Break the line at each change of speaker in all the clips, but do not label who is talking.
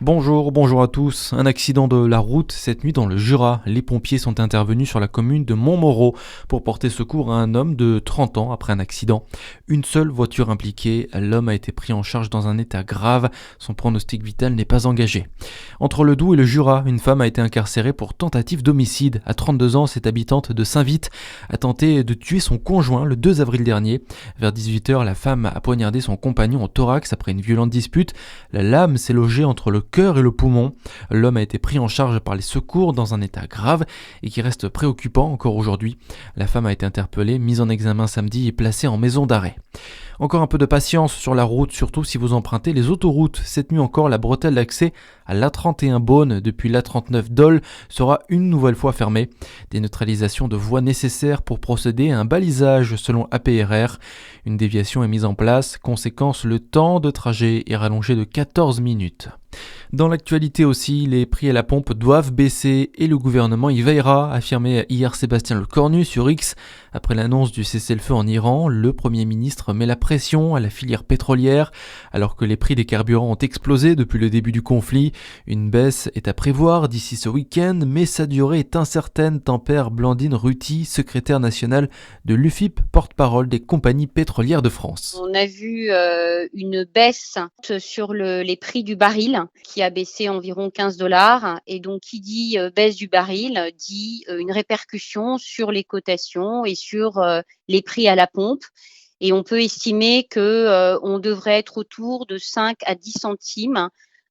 Bonjour à tous. Un accident de la route cette nuit dans le Jura. Les pompiers sont intervenus sur la commune de Montmoreau pour porter secours à un homme de 30 ans après un accident. Une seule voiture impliquée, l'homme a été pris en charge dans un état grave. Son pronostic vital n'est pas engagé. Entre le Doubs et le Jura, une femme a été incarcérée pour tentative d'homicide. À 32 ans, cette habitante de Saint-Vite a tenté de tuer son conjoint le 2 avril dernier. Vers 18h, la femme a poignardé son compagnon au thorax après une violente dispute. La lame s'est logée entre le cœur et le poumon. L'homme a été pris en charge par les secours dans un état grave et qui reste préoccupant encore aujourd'hui. La femme a été interpellée, mise en examen samedi et placée en maison d'arrêt. Encore un peu de patience sur la route, surtout si vous empruntez les autoroutes. Cette nuit encore, la bretelle d'accès à l'A31 Beaune depuis l'A39 Dole sera une nouvelle fois fermée. Des neutralisations de voies nécessaires pour procéder à un balisage selon APRR. Une déviation est mise en place. Conséquence, le temps de trajet est rallongé de 14 minutes. Dans l'actualité aussi, les prix à la pompe doivent baisser et le gouvernement y veillera, a affirmé hier Sébastien Lecornu sur X. Après l'annonce du cessez-le-feu en Iran, le Premier ministre met la pression à la filière pétrolière. Alors que les prix des carburants ont explosé depuis le début du conflit, une baisse est à prévoir d'ici ce week-end, mais sa durée est incertaine, tempère Blandine Ruti, secrétaire nationale de l'UFIP, porte-parole des compagnies pétrolières de France.
On a vu une baisse sur les prix du baril qui a baissé environ 15 $ et donc qui dit baisse du baril dit une répercussion sur les cotations et sur les prix à la pompe. Et on peut estimer que on devrait être autour de 5 à 10 centimes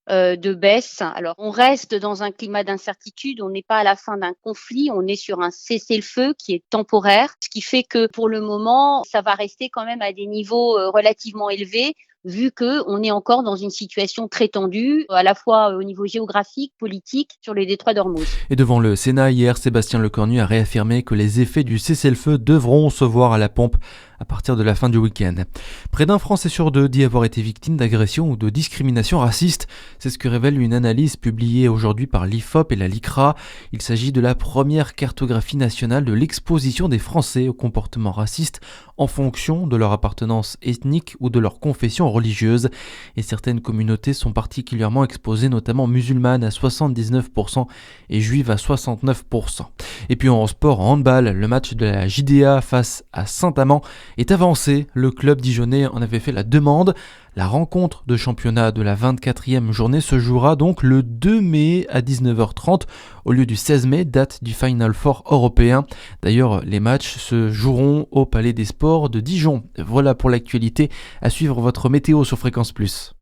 de baisse. Alors, on reste dans un climat d'incertitude, on n'est pas à la fin d'un conflit, on est sur un cessez-le-feu qui est temporaire, ce qui fait que pour le moment, ça va rester quand même à des niveaux relativement élevés, vu qu'on est encore dans une situation très tendue, à la fois au niveau géographique, politique, sur le détroit d'Ormuz.
Et devant le Sénat hier, Sébastien Lecornu a réaffirmé que les effets du cessez-le-feu devront se voir à la pompe à partir de la fin du week-end. Près d'un Français sur deux dit avoir été victime d'agression ou de discrimination raciste. C'est ce que révèle une analyse publiée aujourd'hui par l'IFOP et la LICRA. Il s'agit de la première cartographie nationale de l'exposition des Français au comportement raciste en fonction de leur appartenance ethnique ou de leur confession religieuse. Et certaines communautés sont particulièrement exposées, notamment musulmanes à 79% et juives à 69%. Et puis en sport, en handball, le match de la JDA face à Saint-Amand est avancé. Le club dijonnais en avait fait la demande. La rencontre de championnat de la 24e journée se jouera donc le 2 mai à 19h30 au lieu du 16 mai, date du Final Four européen. D'ailleurs, les matchs se joueront au Palais des Sports de Dijon. Voilà pour l'actualité. À suivre votre météo sur Fréquence Plus.